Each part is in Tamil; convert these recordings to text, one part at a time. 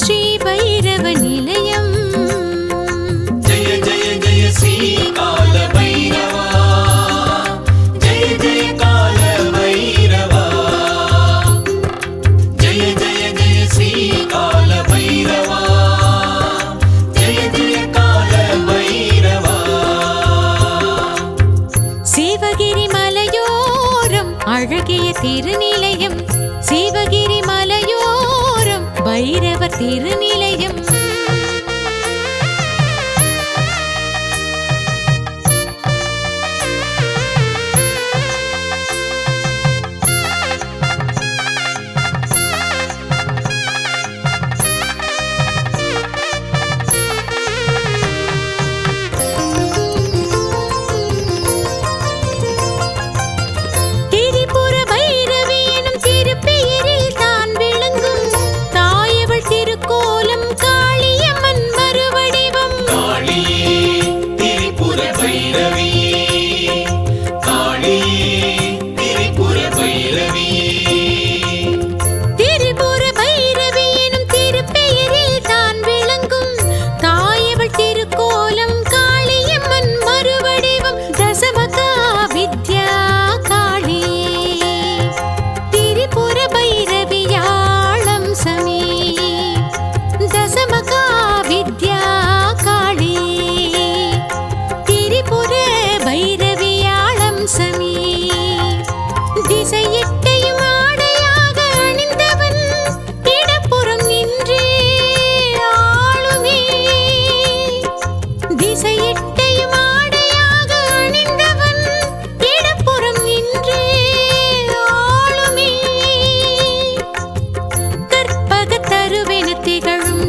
ஸ்ரீ பைரவ நிலையம். ஜெய ஜெய ஜெய ஸ்ரீ கால பைரவா, ஜெய ஜெய கால பைரவா, ஜெய ஜெய ஜெய ஸ்ரீ கால பைரவா, ஜெய ஜெய கால பைரவா. சிவகிரி மலையோரம் அழகிய திருநிலையம், சிவகிரி மலையோரம் பைரவர் திருநிலையம்.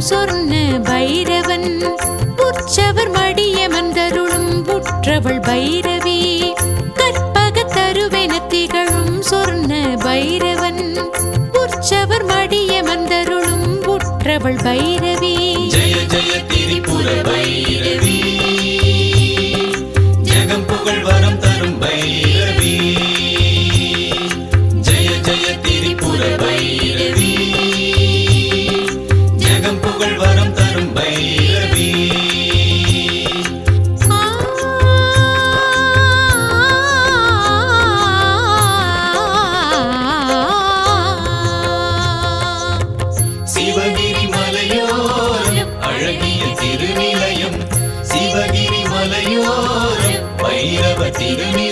சொர்ண பைரவன் உற்சவர் மடியமர்ந்தருளும் புற்றவள் பைரவி, கற்பக தருவென திகழும் சொர்ண பைரவன் உற்சவர் மடியமர்ந்தருளும் புற்றவள் பைரவி. ஜெய ஜெய திரிபுர பைரவி, ஜெகம் புகழ் வரம் தரும் பைரவி, ஜெய ஜெய திரிபுர பைரவி, ஜெகம் புகழ் வரம் தரும் பைரவி. சிவகிரி மலையோரம் அழகிய திருநிலையம், சிவகிரி மலையோரம் பைரவ திருநிலையம்.